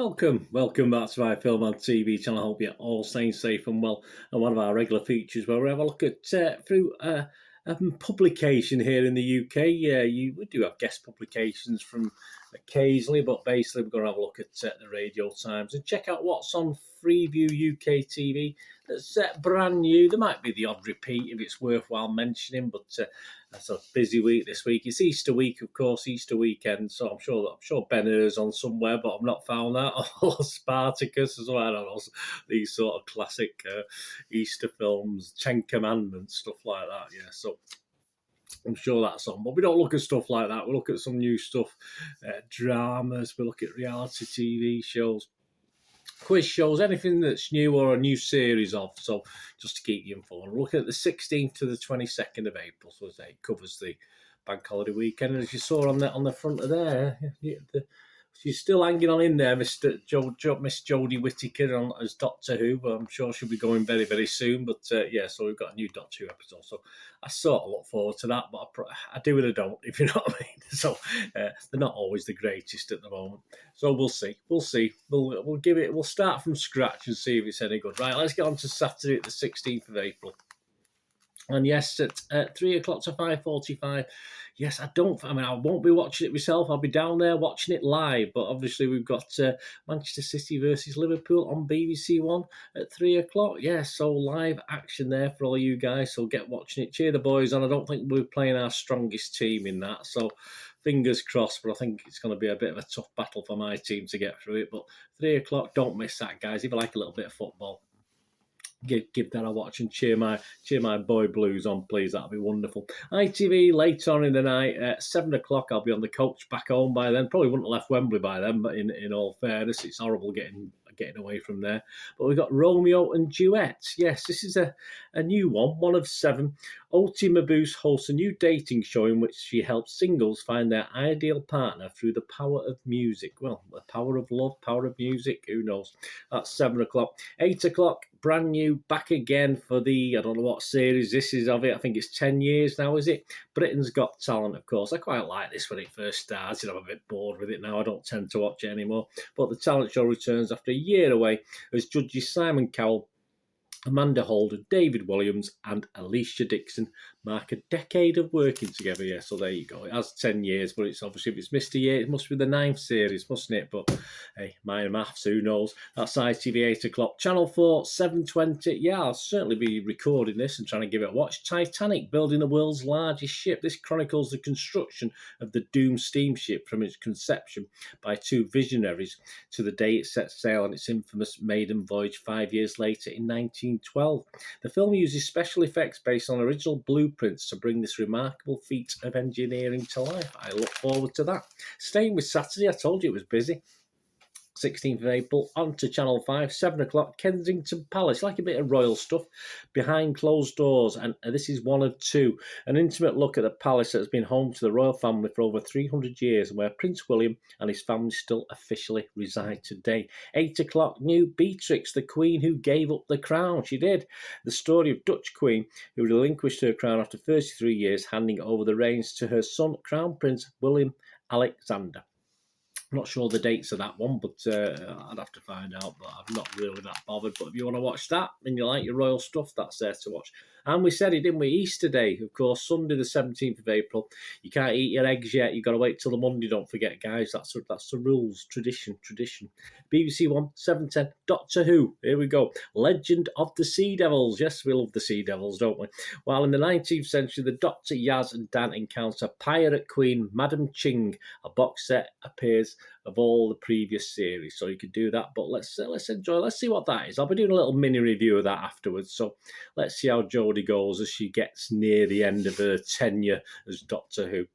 Welcome back to my film and TV channel. I hope you're all staying safe and well. And one of our regular features where we have a look at through a publication here in the UK. We do have guest publications from occasionally, but basically we're going to have a look at the Radio Times and check out what's on Freeview UK TV that's brand new. There might be the odd repeat if it's worthwhile mentioning, but that's a busy week this week. It's Easter week, of course, Easter weekend, so I'm sure Ben Hur's on somewhere, but I've not found that. Or Spartacus as well. I don't know, these sort of classic Easter films, Ten Commandments, stuff like that. Yeah, so I'm sure that's on, but we don't look at stuff like that. We look at some new stuff, dramas. We look at reality TV shows, quiz shows, anything that's new or a new series of. So just to keep you informed, we're looking at the 16th to the 22nd of April. So as it covers the bank holiday weekend. And as you saw on the front of there, she's still hanging on in there, Miss Jodie Whittaker as Doctor Who. But I'm sure she'll be going very, very soon. But so we've got a new Doctor Who episode. So I sort of look forward to that, but I do and I don't, if you know what I mean. So they're not always the greatest at the moment. So we'll see. We'll give it. We'll start from scratch and see if it's any good. Right, let's get on to Saturday, the 16th of April. And yes, at 3 o'clock to 5:45. Yes, I won't be watching it myself. I'll be down there watching it live. But obviously, we've got Manchester City versus Liverpool on BBC One at 3 o'clock. Yes, so live action there for all you guys. So get watching it. Cheer the boys on. I don't think we're playing our strongest team in that. So fingers crossed. But I think it's going to be a bit of a tough battle for my team to get through it. But 3 o'clock, don't miss that, guys. If you like a little bit of football, give that a watch and cheer my boy Blues on, please. That'll be wonderful. ITV later on in the night at 7 o'clock. I'll be on the coach back home by then. Probably wouldn't have left Wembley by then, but in all fairness, it's horrible getting away from there. But we've got Romeo and Duet. Yes, this is a new one of 7. Oti Mabuse hosts a new dating show in which she helps singles find their ideal partner through the power of music. Well, the power of love, power of music, who knows? That's 7 o'clock. 8 o'clock, brand new, back again for the, I don't know what series this is of it. I think it's 10 years now, is it? Britain's Got Talent, of course. I quite like this when it first started. I'm a bit bored with it now. I don't tend to watch it anymore. But the talent show returns after a year away as judges Simon Cowell, Amanda Holder, David Williams and Alicia Dixon mark a decade of working together. Yeah, so there you go. It has 10 years, but it's obviously, if it's missed a year, it must be the 9th series, mustn't it? But hey, my maths, who knows? That's ITV 8 o'clock. Channel 4, 7:20. Yeah, I'll certainly be recording this and trying to give it a watch. Titanic, building the world's largest ship. This chronicles the construction of the doomed steamship from its conception by 2 visionaries to the day it set sail on its infamous maiden voyage 5 years later in 1912. The film uses special effects based on original blueprints to bring this remarkable feat of engineering to life. I look forward to that. Staying with Saturday, I told you it was busy. 16th of April, on to Channel 5, 7 o'clock, Kensington Palace. Like a bit of royal stuff, behind closed doors, and this is one of 2. An intimate look at the palace that has been home to the royal family for over 300 years, and where Prince William and his family still officially reside today. 8 o'clock, new Beatrix, the Queen who gave up the crown. She did. The story of Dutch Queen who relinquished her crown after 33 years, handing over the reins to her son, Crown Prince William Alexander. I'm not sure the dates of that one, but I'd have to find out, but I'm not really that bothered. But if you want to watch that and you like your royal stuff, that's there to watch. And we said it, didn't we? Easter Day, of course, Sunday the 17th of April. You can't eat your eggs yet. You've got to wait till the Monday, don't forget, guys. That's the rules, tradition. BBC One, 7:10, Doctor Who. Here we go. Legend of the Sea Devils. Yes, we love the Sea Devils, don't we? While in the 19th century, the Doctor, Yaz and Dan encounter Pirate Queen Madam Ching. A box set appears of all the previous series, so you could do that. But let's enjoy. Let's see what that is. I'll be doing a little mini review of that afterwards. So let's see how Jodie goes as she gets near the end of her tenure as Doctor Who.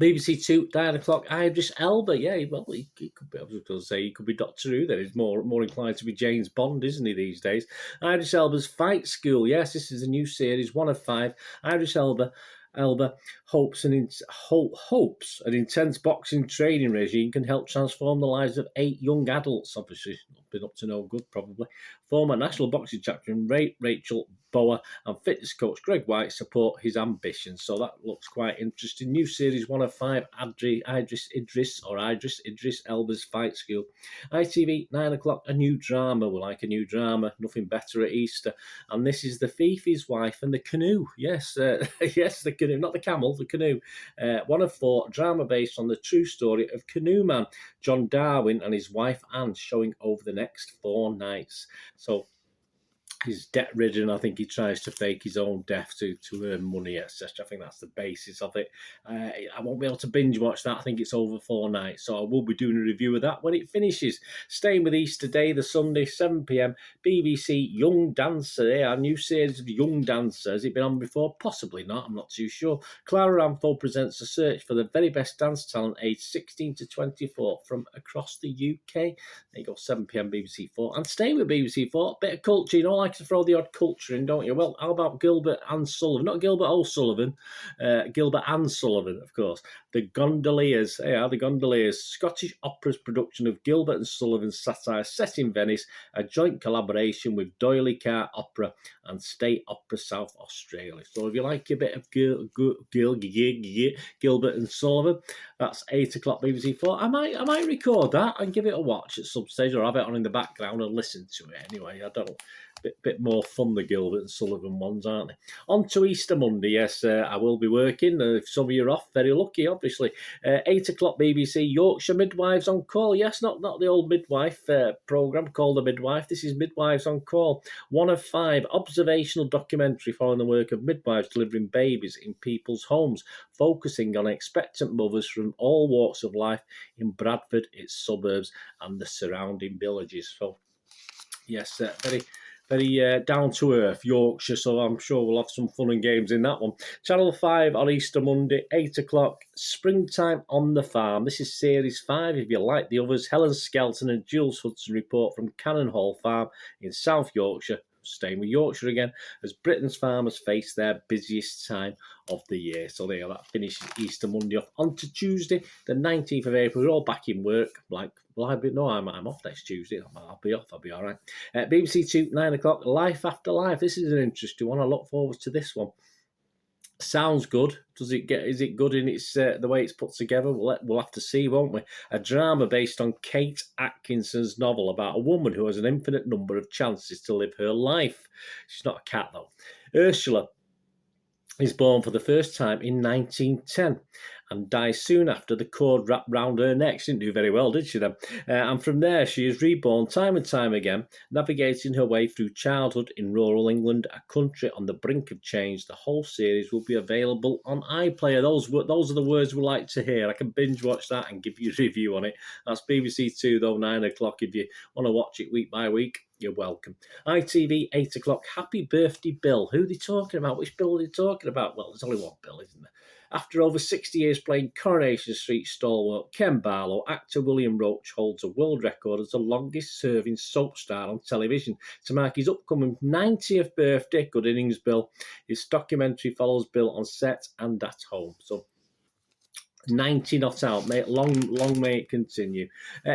BBC 2, 9 o'clock, Idris Elba. Yeah, well, he could be, I was going to say, he could be Doctor Who then. He's more inclined to be James Bond, isn't he, these days? Idris Elba's Fight School. Yes, this is a new series, 1 of 5. Idris Elba hopes an intense boxing training regime can help transform the lives of 8 young adults. Obviously, not been up to no good, probably. Former national boxing champion Rachel Boa, and fitness coach Greg White support his ambitions. So that looks quite interesting. New series 1 of 5, Idris Elba's Fight School. ITV, 9 o'clock, a new drama. We like a new drama. Nothing better at Easter. And this is The Fifi's Wife and the Canoe. Yes, yes, the canoe, not the camel, the canoe. 1 of 4, drama based on the true story of canoe man John Darwin and his wife Anne, showing over the next 4 nights. So he's debt-ridden. I think he tries to fake his own death to earn money, etc. I think that's the basis of it. I won't be able to binge watch that. I think it's over 4 nights, so I will be doing a review of that when it finishes. Staying with Easter Day, the Sunday, 7 p.m, BBC Young Dancer. Our new series of Young Dancer. Has it been on before? Possibly not. I'm not too sure. Clara Amthor presents a search for the very best dance talent aged 16 to 24 from across the UK. There you go, 7 p.m, BBC 4. And staying with BBC 4, bit of culture, you know, like to throw the odd culture in, don't you? Well, how about Gilbert and Sullivan? Not Gilbert O'Sullivan, Gilbert and Sullivan, of course. The Gondoliers, the Gondoliers, Scottish Opera's production of Gilbert and Sullivan's satire set in Venice, a joint collaboration with D'Oyly Carte Opera and State Opera South Australia. So if you like a bit of Gilbert and Sullivan, that's 8 o'clock BBC 4. I might record that and give it a watch at some stage, or have it on in the background and listen to it anyway. I don't know. Bit more fun, the Gilbert and Sullivan ones, aren't they? On to Easter Monday, yes, I will be working. If some of you are off, very lucky, obviously. 8 o'clock BBC, Yorkshire Midwives on Call. Yes, not the old midwife programme called The Midwife. This is Midwives on Call. 1 of 5, observational documentary following the work of midwives delivering babies in people's homes, focusing on expectant mothers from all walks of life in Bradford, its suburbs, and the surrounding villages. So, yes, very down-to-earth Yorkshire, so I'm sure we'll have some fun and games in that one. Channel 5 on Easter Monday, 8 o'clock, Springtime on the Farm. This is Series 5. If you like the others, Helen Skelton and Jules Hudson report from Cannon Hall Farm in South Yorkshire, staying with Yorkshire again, as Britain's farmers face their busiest time of the year. So there, that finishes Easter Monday off. On to Tuesday, the 19th of April. We're all back in work. I'm off next Tuesday. I'll be off. I'll be all right. BBC 2, 9 o'clock, Life After Life. This is an interesting one. I look forward to this one. Sounds good. Is it good in its the way it's put together? We'll have to see, won't we? A drama based on Kate Atkinson's novel about a woman who has an infinite number of chances to live her life. She's not a cat, though. Ursula is born for the first time in 1910 and dies soon after the cord wrapped round her neck. She didn't do very well, did she then? And from there, she is reborn time and time again, navigating her way through childhood in rural England, a country on the brink of change. The whole series will be available on iPlayer. Those are the words we like to hear. I can binge watch that and give you a review on it. That's BBC 2, though, 9 o'clock. If you want to watch it week by week, you're welcome. ITV, 8 o'clock, Happy Birthday Bill. Who are they talking about? Which Bill are they talking about? Well, there's only one Bill, isn't there? After over 60 years playing Coronation Street stalwart Ken Barlow, actor William Roach holds a world record as the longest-serving soap star on television. To mark his upcoming 90th birthday, good innings, Bill. His documentary follows Bill on set and at home. So 90 not out, mate. Long may it continue.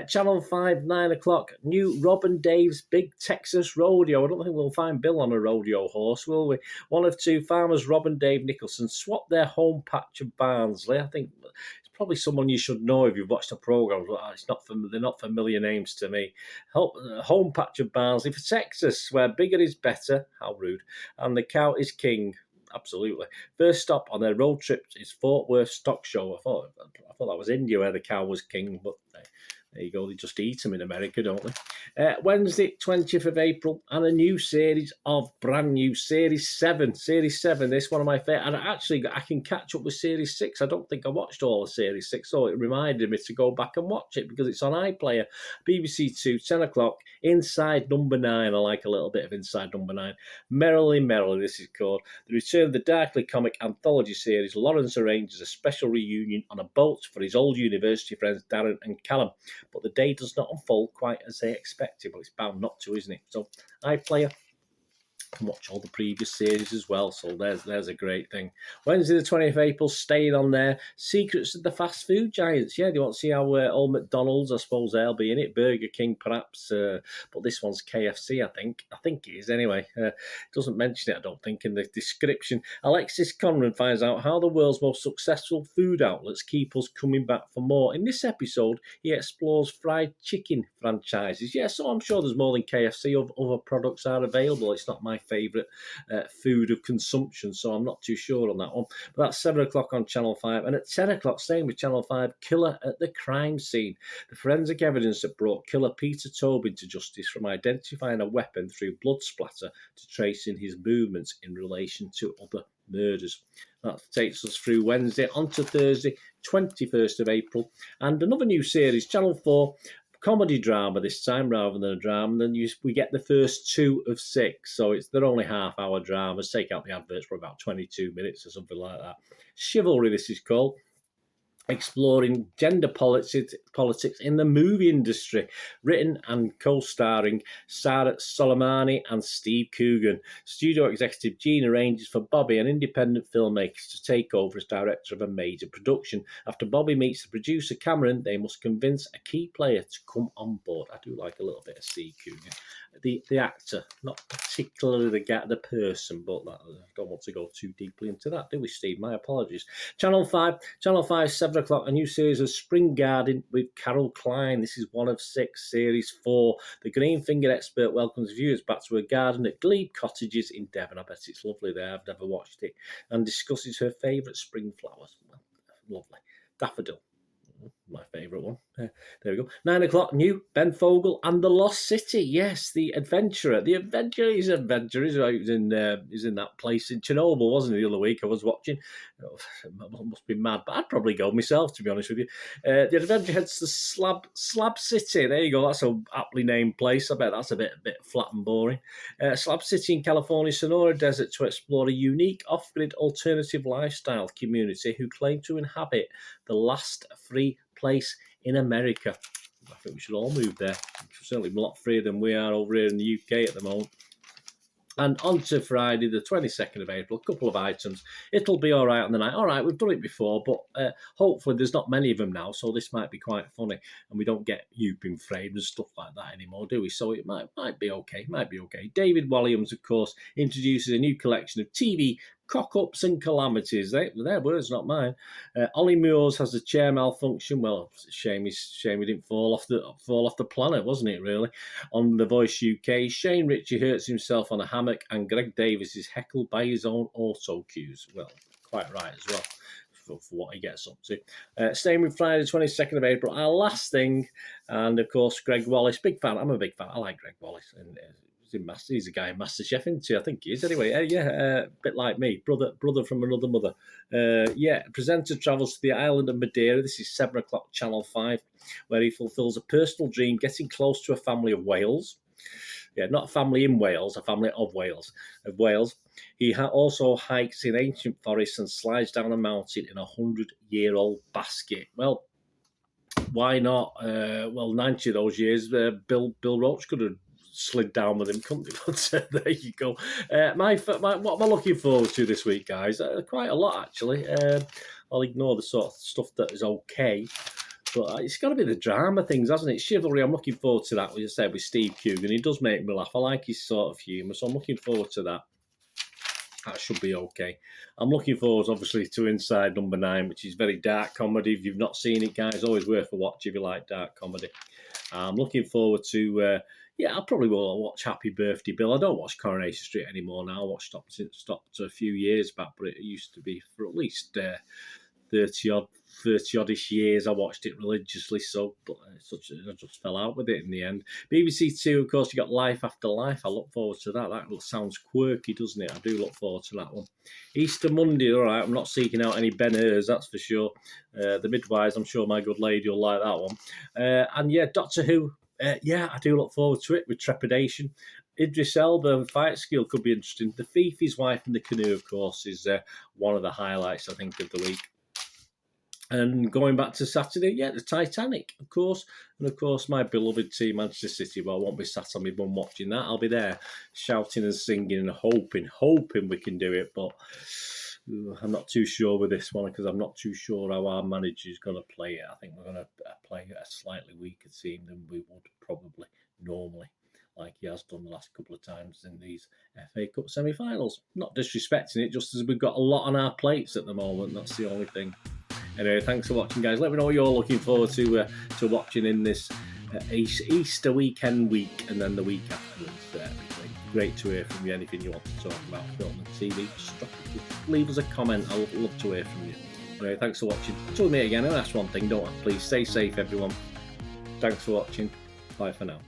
Channel 5, 9 o'clock, new Rob and Dave's Big Texas Rodeo. I don't think we'll find Bill on a rodeo horse, will we? 1 of 2, farmers Rob and Dave Nicholson swap their home patch of Barnsley. I think it's probably someone you should know if you've watched the programme. They're not familiar names to me. Home patch of Barnsley for Texas, where bigger is better. How rude. And the cow is king. Absolutely. First stop on their road trip is Fort Worth Stock Show. I thought that was India where the cow was king, but there you go. They just eat them in America, don't they? Wednesday, 20th of April, and a new series of brand new Series 7. Series 7, this one of my favourite. And I can catch up with Series 6. I don't think I watched all of Series 6, so it reminded me to go back and watch it because it's on iPlayer. BBC 2, 10 o'clock, Inside Number 9. I like a little bit of Inside Number 9. Merrily, this is called. The return of the darkly comic anthology series. Lawrence arranges a special reunion on a boat for his old university friends Darren and Callum. But the day does not unfold quite as they expected. Well, it's bound not to, isn't it? So, iPlayer, can watch all the previous series as well. So there's a great thing. Wednesday the 20th of April, staying on there. Secrets of the Fast Food Giants. Yeah, do you want to see how old McDonald's, I suppose they'll be in it. Burger King perhaps, but this one's KFC, I think. I think it is anyway. It doesn't mention it, I don't think, in the description. Alexis Conran finds out how the world's most successful food outlets keep us coming back for more. In this episode, he explores fried chicken franchises. Yeah, so I'm sure there's more than KFC. Other products are available. It's not my favourite food of consumption, so I'm not too sure on that one. But that's 7 o'clock on Channel 5. And at 10 o'clock, staying with Channel 5, Killer at the Crime Scene. The forensic evidence that brought killer Peter Tobin to justice, from identifying a weapon through blood splatter to tracing his movements in relation to other murders. That takes us through Wednesday on to Thursday, 21st of April. And another new series, Channel 4, comedy drama this time rather than a drama. Then we get the first 2 of 6. So they're only half-hour dramas. Take out the adverts for about 22 minutes or something like that. Chivalry, this is called. Exploring gender politics in the movie industry. Written and co-starring Sarah Soleimani and Steve Coogan. Studio executive Gina arranges for Bobby, an independent filmmaker, to take over as director of a major production. After Bobby meets the producer Cameron, they must convince a key player to come on board. I do like a little bit of Steve Coogan. The actor, not particularly the person, but I don't want to go too deeply into that, do we, Steve? My apologies. Channel 5, 7 o'clock, a new series of Spring Garden with Carol Klein. This is 1 of 6, series 4. The green-fingered expert welcomes viewers back to her garden at Glebe Cottages in Devon. I bet it's lovely there. I've never watched it. And discusses her favourite spring flowers. Well, lovely. Daffodil. My favourite one. There we go. 9 o'clock, new Ben Fogle and the Lost City. Yes, the adventurer. The adventurer is an adventurer. He's in that place in Chernobyl, wasn't he, the other week? I was watching. Oh, must be mad, but I'd probably go myself, to be honest with you. The adventure heads to Slab City. There you go. That's a aptly named place. I bet that's a bit flat and boring. Slab City in California's Sonora Desert to explore a unique off-grid alternative lifestyle community who claim to inhabit the last free place in America. I think we should all move there. Certainly a lot freer than we are over here in the UK at the moment. And on to Friday, the 22nd of April, a couple of items. It'll be all right on the night. All right, we've done it before, but hopefully there's not many of them now, so this might be quite funny. And we don't get Youpin framed and stuff like that anymore, do we? So it might be okay. David Walliams, of course, introduces a new collection of TV cock-ups and calamities. Their words, not mine. Ollie Moores has a chair malfunction. Well, shame we didn't fall off the planet, wasn't it, really? On The Voice UK, Shane Ritchie hurts himself on a hammock, and Greg Davis is heckled by his own auto cues. Well, quite right as well. For what he gets up to. Staying with Friday, 22nd of April, our last thing, and of course, Greg Wallace. Big fan. I'm a big fan. I like Greg Wallace. And he's a guy in MasterChef, isn't he? I think he is. Anyway, a bit like me. Brother from another mother. Presenter travels to the island of Madeira. This is 7 o'clock, Channel 5, where he fulfills a personal dream, getting close to a family of whales. Yeah, not a family in Wales, a family of Wales. He also hikes in ancient forests and slides down a mountain in a 100-year-old basket. Well, why not? 90 of those years, Bill Roach could have slid down with him, couldn't he? But there you go. What am I looking forward to this week, guys? Quite a lot, actually. I'll ignore the sort of stuff that is okay. But it's got to be the drama things, hasn't it? Chivalry, I'm looking forward to that, as I said, with Steve Coogan. He does make me laugh. I like his sort of humour, so I'm looking forward to that. That should be okay. I'm looking forward, obviously, to Inside Number 9, which is very dark comedy. If you've not seen it, guys, always worth a watch if you like dark comedy. I'm looking forward to... I probably will watch Happy Birthday Bill. I don't watch Coronation Street anymore now. I watched stopped a few years back, but it used to be for at least 30-odd-ish years I watched it religiously, but I just fell out with it in the end. BBC Two, of course, you got Life After Life. I look forward to that. That sounds quirky, doesn't it? I do look forward to that one. Easter Monday, all right, I'm not seeking out any Ben Hurs, that's for sure. The Midwives, I'm sure my good lady will like that one. Doctor Who, I do look forward to it with trepidation. Idris Elba and Fight Skill could be interesting. The Thief, His Wife and the Canoe, of course, is one of the highlights, I think, of the week. And going back to Saturday, yeah, the Titanic, of course. And of course, my beloved team, Manchester City. Well, I won't be sat on my bum watching that. I'll be there shouting and singing and hoping we can do it. But I'm not too sure with this one because I'm not too sure how our manager is going to play it. I think we're going to play a slightly weaker team than we would probably normally, like he has done the last couple of times in these FA Cup semi-finals. Not disrespecting it, just as we've got a lot on our plates at the moment. That's the only thing. Anyway, thanks for watching, guys. Let me know what you're looking forward to watching in this Easter weekend week and then the week afterwards. Great to hear from you. Anything you want to talk about, film and TV, just leave us a comment. I would love to hear from you. Anyway, thanks for watching. Until we meet again, and that's one thing, don't I? Please stay safe, everyone. Thanks for watching. Bye for now.